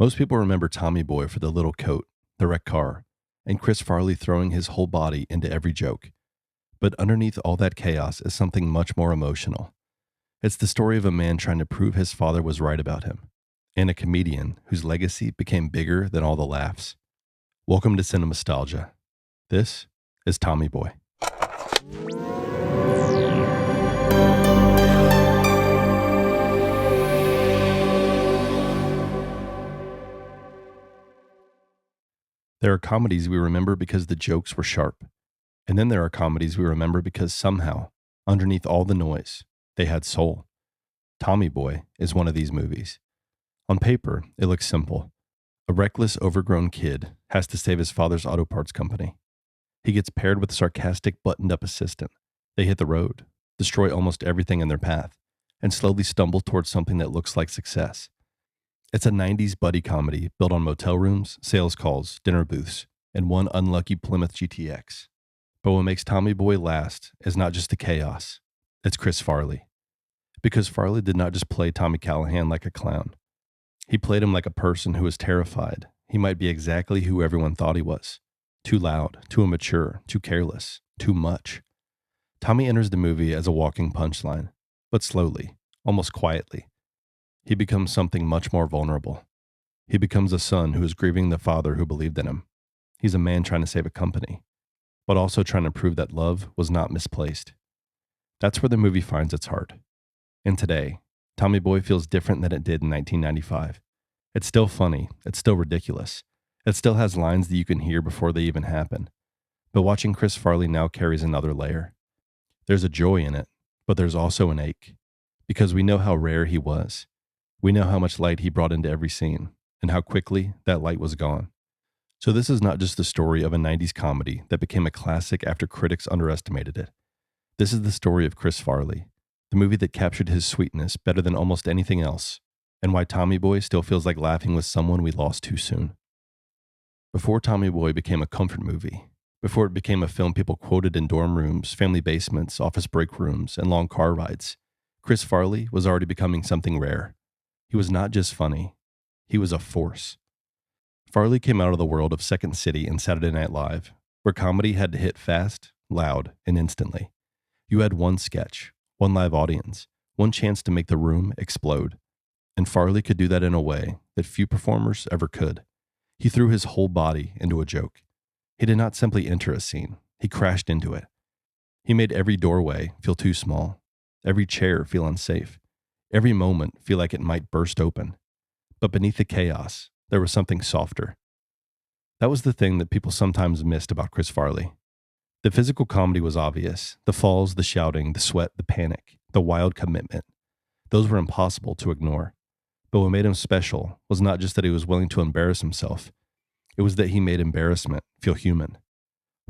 Most people remember Tommy Boy for the little coat, the wrecked car, and Chris Farley throwing his whole body into every joke. But underneath all that chaos is something much more emotional. It's the story of a man trying to prove his father was right about him, and a comedian whose legacy became bigger than all the laughs. Welcome to Cinemastalgia. This is Tommy Boy. There are comedies we remember because the jokes were sharp. And then there are comedies we remember because somehow, underneath all the noise, they had soul. Tommy Boy is one of these movies. On paper, it looks simple. A reckless, overgrown kid has to save his father's auto parts company. He gets paired with a sarcastic, buttoned-up assistant. They hit the road, destroy almost everything in their path, and slowly stumble towards something that looks like success. It's a 90s buddy comedy built on motel rooms, sales calls, dinner booths, and one unlucky Plymouth GTX. But what makes Tommy Boy last is not just the chaos, it's Chris Farley. Because Farley did not just play Tommy Callahan like a clown. He played him like a person who was terrified he might be exactly who everyone thought he was. Too loud, too immature, too careless, too much. Tommy enters the movie as a walking punchline, but slowly, almost quietly. He becomes something much more vulnerable. He becomes a son who is grieving the father who believed in him. He's a man trying to save a company, but also trying to prove that love was not misplaced. That's where the movie finds its heart. And today, Tommy Boy feels different than it did in 1995. It's still funny, it's still ridiculous. It still has lines that you can hear before they even happen. But watching Chris Farley now carries another layer. There's a joy in it, but there's also an ache. Because we know how rare he was. We know how much light he brought into every scene, and how quickly that light was gone. So this is not just the story of a 90s comedy that became a classic after critics underestimated it. This is the story of Chris Farley, the movie that captured his sweetness better than almost anything else, and why Tommy Boy still feels like laughing with someone we lost too soon. Before Tommy Boy became a comfort movie, before it became a film people quoted in dorm rooms, family basements, office break rooms, and long car rides, Chris Farley was already becoming something rare. He was not just funny, he was a force. Farley came out of the world of Second City and Saturday Night Live, where comedy had to hit fast, loud, and instantly. You had one sketch, one live audience, one chance to make the room explode. And Farley could do that in a way that few performers ever could. He threw his whole body into a joke. He did not simply enter a scene, he crashed into it. He made every doorway feel too small, every chair feel unsafe, every moment feel like it might burst open. But beneath the chaos, there was something softer. That was the thing that people sometimes missed about Chris Farley. The physical comedy was obvious. The falls, the shouting, the sweat, the panic, the wild commitment. Those were impossible to ignore. But what made him special was not just that he was willing to embarrass himself. It was that he made embarrassment feel human.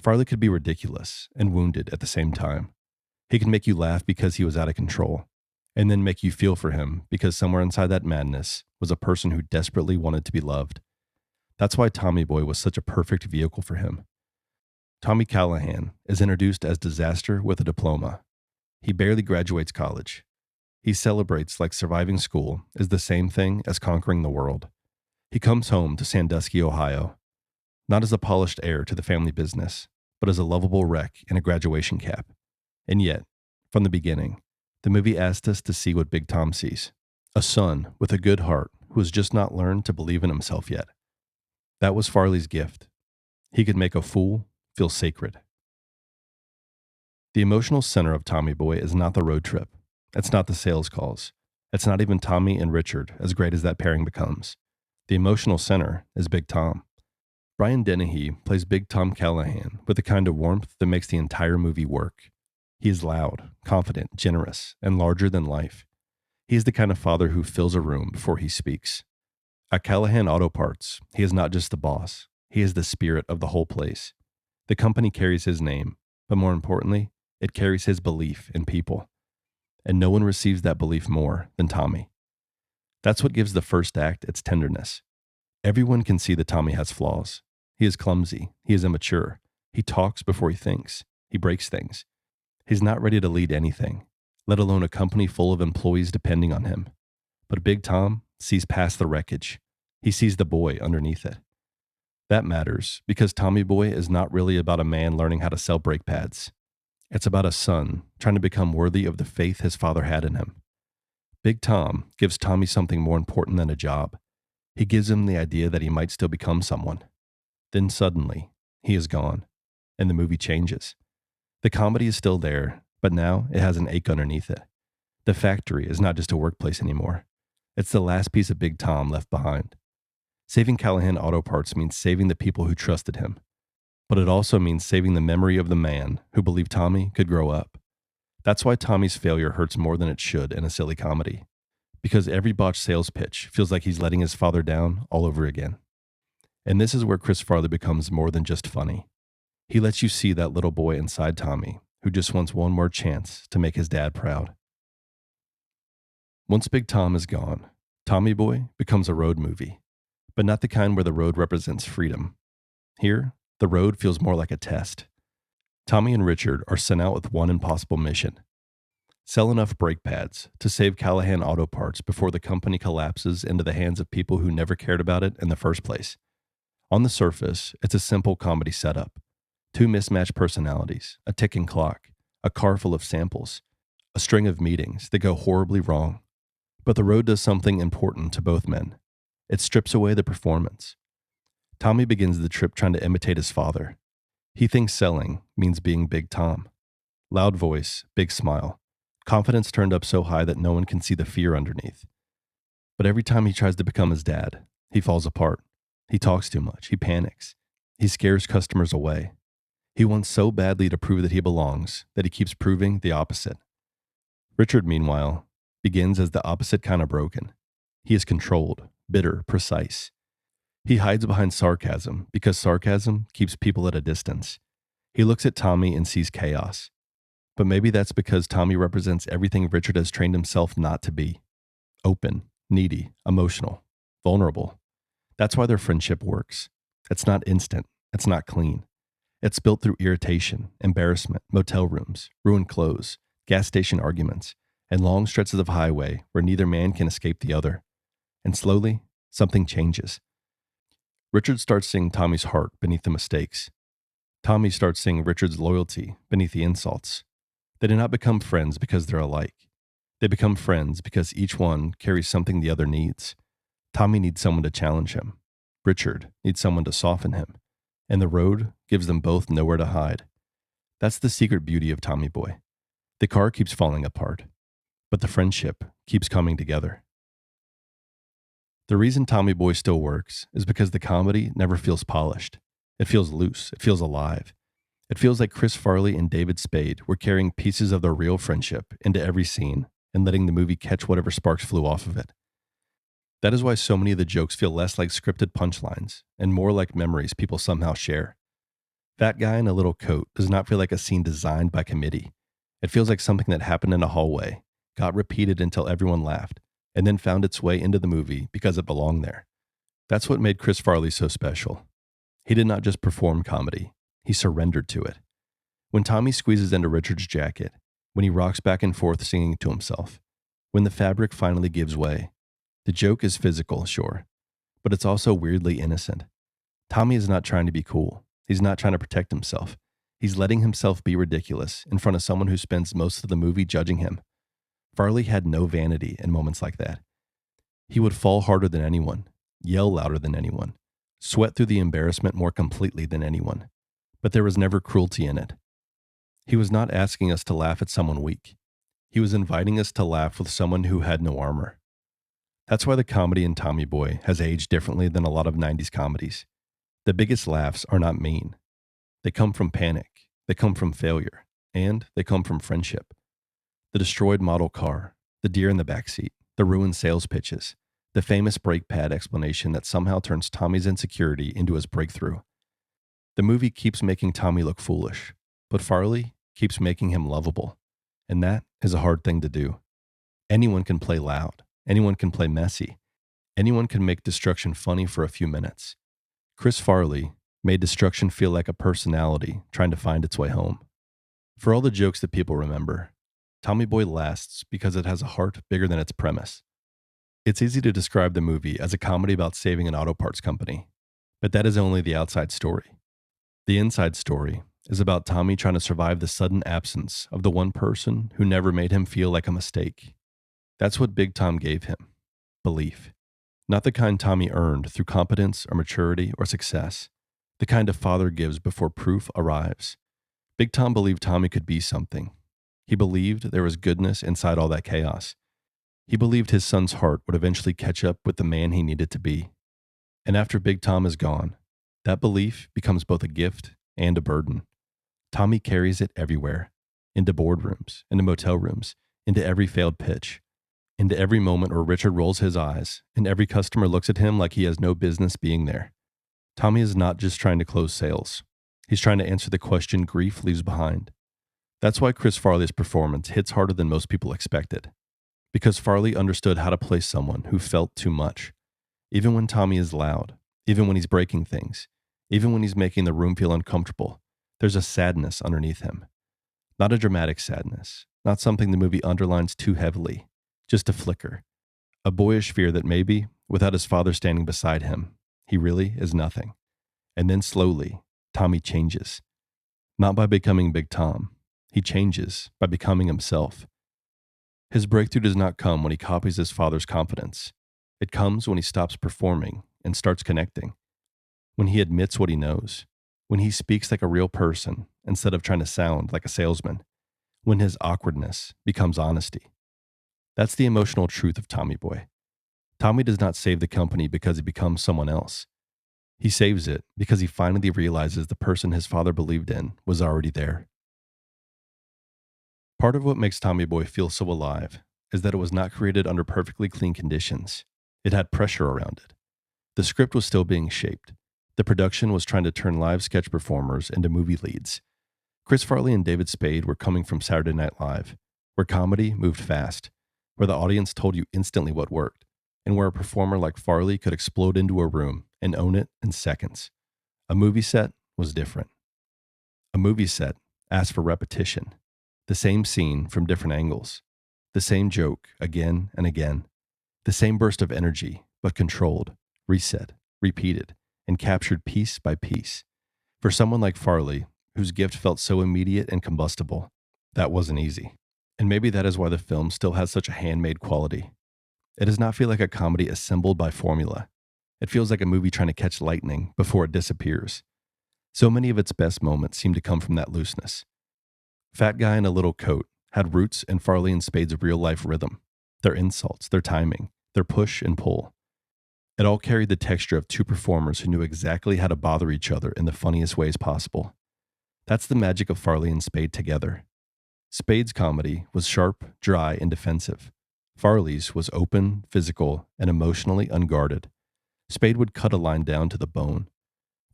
Farley could be ridiculous and wounded at the same time. He could make you laugh because he was out of control, and then make you feel for him because somewhere inside that madness was a person who desperately wanted to be loved. That's why Tommy Boy was such a perfect vehicle for him. Tommy Callahan is introduced as disaster with a diploma. He barely graduates college. He celebrates like surviving school is the same thing as conquering the world. He comes home to Sandusky, Ohio, not as a polished heir to the family business, but as a lovable wreck in a graduation cap. And yet, from the beginning, the movie asked us to see what Big Tom sees. A son with a good heart who has just not learned to believe in himself yet. That was Farley's gift. He could make a fool feel sacred. The emotional center of Tommy Boy is not the road trip. It's not the sales calls. It's not even Tommy and Richard, as great as that pairing becomes. The emotional center is Big Tom. Brian Dennehy plays Big Tom Callahan with the kind of warmth that makes the entire movie work. He is loud, confident, generous, and larger than life. He is the kind of father who fills a room before he speaks. At Callahan Auto Parts, he is not just the boss. He is the spirit of the whole place. The company carries his name, but more importantly, it carries his belief in people. And no one receives that belief more than Tommy. That's what gives the first act its tenderness. Everyone can see that Tommy has flaws. He is clumsy. He is immature. He talks before he thinks. He breaks things. He's not ready to lead anything, let alone a company full of employees depending on him. But Big Tom sees past the wreckage. He sees the boy underneath it. That matters because Tommy Boy is not really about a man learning how to sell brake pads. It's about a son trying to become worthy of the faith his father had in him. Big Tom gives Tommy something more important than a job. He gives him the idea that he might still become someone. Then suddenly, he is gone, and the movie changes. The comedy is still there, but now it has an ache underneath it. The factory is not just a workplace anymore. It's the last piece of Big Tom left behind. Saving Callahan Auto Parts means saving the people who trusted him, but it also means saving the memory of the man who believed Tommy could grow up. That's why Tommy's failure hurts more than it should in a silly comedy, because every botched sales pitch feels like he's letting his father down all over again. And this is where Chris Farley becomes more than just funny. He lets you see that little boy inside Tommy who just wants one more chance to make his dad proud. Once Big Tom is gone, Tommy Boy becomes a road movie, but not the kind where the road represents freedom. Here, the road feels more like a test. Tommy and Richard are sent out with one impossible mission: sell enough brake pads to save Callahan Auto Parts before the company collapses into the hands of people who never cared about it in the first place. On the surface, it's a simple comedy setup: two mismatched personalities, a ticking clock, a car full of samples, a string of meetings that go horribly wrong. But the road does something important to both men. It strips away the performance. Tommy begins the trip trying to imitate his father. He thinks selling means being Big Tom. Loud voice, big smile, confidence turned up so high that no one can see the fear underneath. But every time he tries to become his dad, he falls apart. He talks too much. He panics. He scares customers away. He wants so badly to prove that he belongs that he keeps proving the opposite. Richard, meanwhile, begins as the opposite kind of broken. He is controlled, bitter, precise. He hides behind sarcasm because sarcasm keeps people at a distance. He looks at Tommy and sees chaos. But maybe that's because Tommy represents everything Richard has trained himself not to be: open, needy, emotional, vulnerable. That's why their friendship works. It's not instant. It's not clean. It's built through irritation, embarrassment, motel rooms, ruined clothes, gas station arguments, and long stretches of highway where neither man can escape the other. And slowly, something changes. Richard starts seeing Tommy's heart beneath the mistakes. Tommy starts seeing Richard's loyalty beneath the insults. They do not become friends because they're alike. They become friends because each one carries something the other needs. Tommy needs someone to challenge him. Richard needs someone to soften him. And the road gives them both nowhere to hide. That's the secret beauty of Tommy Boy. The car keeps falling apart, but the friendship keeps coming together. The reason Tommy Boy still works is because the comedy never feels polished. It feels loose. It feels alive. It feels like Chris Farley and David Spade were carrying pieces of their real friendship into every scene and letting the movie catch whatever sparks flew off of it. That is why so many of the jokes feel less like scripted punchlines and more like memories people somehow share. That guy in a little coat does not feel like a scene designed by committee. It feels like something that happened in a hallway, got repeated until everyone laughed, and then found its way into the movie because it belonged there. That's what made Chris Farley so special. He did not just perform comedy, he surrendered to it. When Tommy squeezes into Richard's jacket, when he rocks back and forth singing to himself, when the fabric finally gives way, the joke is physical, sure, but it's also weirdly innocent. Tommy is not trying to be cool. He's not trying to protect himself. He's letting himself be ridiculous in front of someone who spends most of the movie judging him. Farley had no vanity in moments like that. He would fall harder than anyone, yell louder than anyone, sweat through the embarrassment more completely than anyone. But there was never cruelty in it. He was not asking us to laugh at someone weak. He was inviting us to laugh with someone who had no armor. That's why the comedy in Tommy Boy has aged differently than a lot of 90s comedies. The biggest laughs are not mean. They come from panic, they come from failure, and they come from friendship. The destroyed model car, the deer in the backseat, the ruined sales pitches, the famous brake pad explanation that somehow turns Tommy's insecurity into his breakthrough. The movie keeps making Tommy look foolish, but Farley keeps making him lovable. And that is a hard thing to do. Anyone can play loud. Anyone can play messy. Anyone can make destruction funny for a few minutes. Chris Farley made destruction feel like a personality trying to find its way home. For all the jokes that people remember, Tommy Boy lasts because it has a heart bigger than its premise. It's easy to describe the movie as a comedy about saving an auto parts company, but that is only the outside story. The inside story is about Tommy trying to survive the sudden absence of the one person who never made him feel like a mistake. That's what Big Tom gave him: belief. Not the kind Tommy earned through competence or maturity or success, the kind a father gives before proof arrives. Big Tom believed Tommy could be something. He believed there was goodness inside all that chaos. He believed his son's heart would eventually catch up with the man he needed to be. And after Big Tom is gone, that belief becomes both a gift and a burden. Tommy carries it everywhere: into boardrooms, into motel rooms, into every failed pitch, into every moment where Richard rolls his eyes and every customer looks at him like he has no business being there. Tommy is not just trying to close sales. He's trying to answer the question grief leaves behind. That's why Chris Farley's performance hits harder than most people expected. Because Farley understood how to play someone who felt too much. Even when Tommy is loud, even when he's breaking things, even when he's making the room feel uncomfortable, there's a sadness underneath him. Not a dramatic sadness, not something the movie underlines too heavily, just a flicker. A boyish fear that maybe, without his father standing beside him, he really is nothing. And then slowly, Tommy changes. Not by becoming Big Tom. He changes by becoming himself. His breakthrough does not come when he copies his father's confidence. It comes when he stops performing and starts connecting. When he admits what he knows. When he speaks like a real person instead of trying to sound like a salesman. When his awkwardness becomes honesty. That's the emotional truth of Tommy Boy. Tommy does not save the company because he becomes someone else. He saves it because he finally realizes the person his father believed in was already there. Part of what makes Tommy Boy feel so alive is that it was not created under perfectly clean conditions. It had pressure around it. The script was still being shaped. The production was trying to turn live sketch performers into movie leads. Chris Farley and David Spade were coming from Saturday Night Live, where comedy moved fast, where the audience told you instantly what worked, and where a performer like Farley could explode into a room and own it in seconds. A movie set was different. A movie set asked for repetition. The same scene from different angles. The same joke again and again. The same burst of energy, but controlled, reset, repeated, and captured piece by piece. For someone like Farley, whose gift felt so immediate and combustible, that wasn't easy. And maybe that is why the film still has such a handmade quality. It does not feel like a comedy assembled by formula. It feels like a movie trying to catch lightning before it disappears. So many of its best moments seem to come from that looseness. Fat Guy in a Little Coat had roots in Farley and Spade's real-life rhythm, their insults, their timing, their push and pull. It all carried the texture of two performers who knew exactly how to bother each other in the funniest ways possible. That's the magic of Farley and Spade together. Spade's comedy was sharp, dry, and defensive. Farley's was open, physical, and emotionally unguarded. Spade would cut a line down to the bone.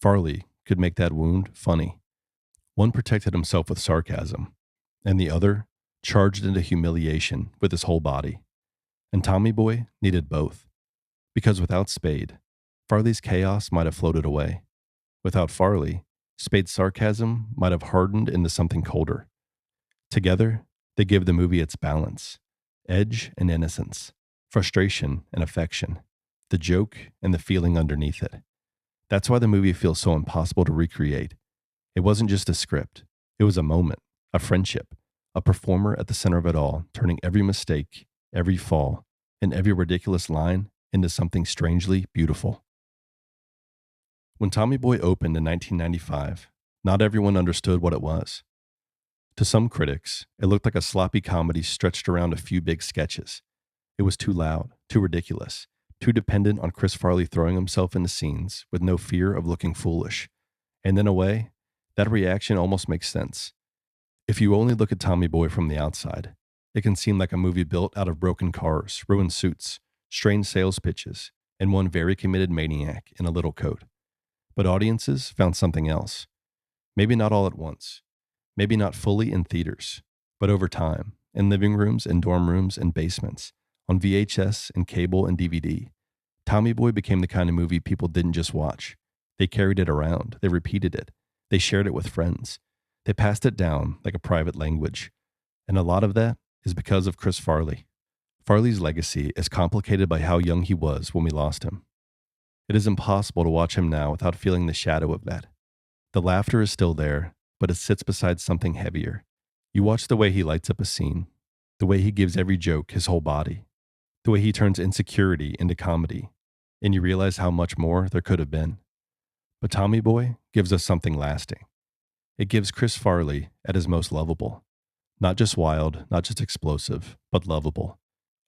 Farley could make that wound funny. One protected himself with sarcasm, and the other charged into humiliation with his whole body. And Tommy Boy needed both. Because without Spade, Farley's chaos might have floated away. Without Farley, Spade's sarcasm might have hardened into something colder. Together, they give the movie its balance: edge and innocence, frustration and affection, the joke and the feeling underneath it. That's why the movie feels so impossible to recreate. It wasn't just a script. It was a moment, a friendship, a performer at the center of it all, turning every mistake, every fall, and every ridiculous line into something strangely beautiful. When Tommy Boy opened in 1995, not everyone understood what it was. To some critics, it looked like a sloppy comedy stretched around a few big sketches. It was too loud, too ridiculous, too dependent on Chris Farley throwing himself into scenes with no fear of looking foolish. And in a way, that reaction almost makes sense. If you only look at Tommy Boy from the outside, it can seem like a movie built out of broken cars, ruined suits, strained sales pitches, and one very committed maniac in a little coat. But audiences found something else. Maybe not all at once. Maybe not fully in theaters, but over time, in living rooms and dorm rooms and basements, on VHS and cable and DVD. Tommy Boy became the kind of movie people didn't just watch. They carried it around. They repeated it. They shared it with friends. They passed it down like a private language. And a lot of that is because of Chris Farley. Farley's legacy is complicated by how young he was when we lost him. It is impossible to watch him now without feeling the shadow of that. The laughter is still there, but it sits beside something heavier. You watch the way he lights up a scene, the way he gives every joke his whole body, the way he turns insecurity into comedy, and you realize how much more there could have been. But Tommy Boy gives us something lasting. It gives Chris Farley at his most lovable. Not just wild, not just explosive, but lovable.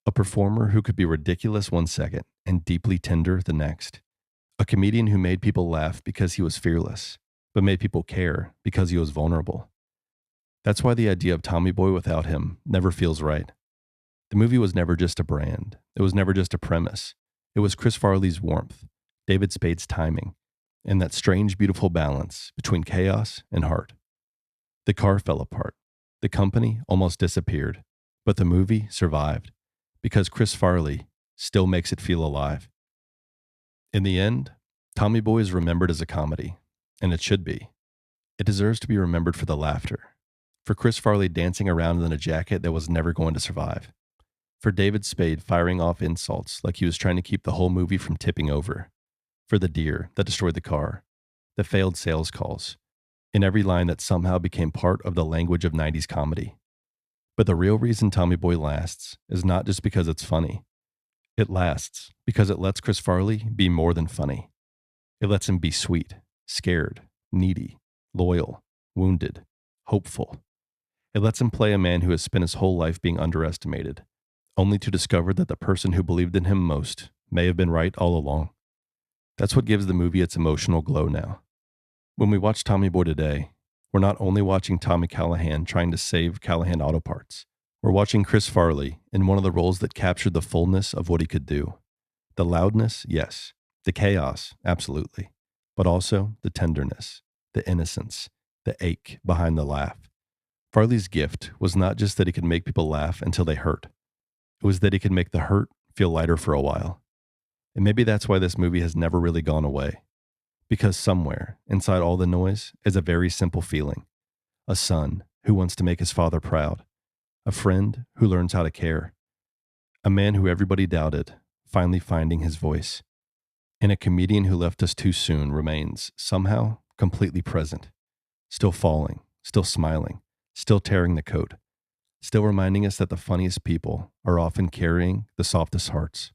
A performer who could be ridiculous one second and deeply tender the next. A comedian who made people laugh because he was fearless, but made people care because he was vulnerable. That's why the idea of Tommy Boy without him never feels right. The movie was never just a brand. It was never just a premise. It was Chris Farley's warmth, David Spade's timing, and that strange, beautiful balance between chaos and heart. The car fell apart. The company almost disappeared, but the movie survived because Chris Farley still makes it feel alive. In the end, Tommy Boy is remembered as a comedy, and it should be. It deserves to be remembered for the laughter, for Chris Farley dancing around in a jacket that was never going to survive, for David Spade firing off insults like he was trying to keep the whole movie from tipping over, for the deer that destroyed the car, the failed sales calls, in every line that somehow became part of the language of 90s comedy. But the real reason Tommy Boy lasts is not just because it's funny. It lasts because it lets Chris Farley be more than funny. It lets him be sweet, scared, needy, loyal, wounded, hopeful. It lets him play a man who has spent his whole life being underestimated, only to discover that the person who believed in him most may have been right all along. That's what gives the movie its emotional glow now. When we watch Tommy Boy today, we're not only watching Tommy Callahan trying to save Callahan Auto Parts, we're watching Chris Farley in one of the roles that captured the fullness of what he could do. The loudness, yes. The chaos, absolutely. But also the tenderness, the innocence, the ache behind the laugh. Farley's gift was not just that he could make people laugh until they hurt. It was that he could make the hurt feel lighter for a while. And maybe that's why this movie has never really gone away. Because somewhere, inside all the noise, is a very simple feeling. A son who wants to make his father proud. A friend who learns how to care. A man who everybody doubted, finally finding his voice. And a comedian who left us too soon remains, somehow, completely present. Still falling, still smiling, still tearing the coat. Still reminding us that the funniest people are often carrying the softest hearts.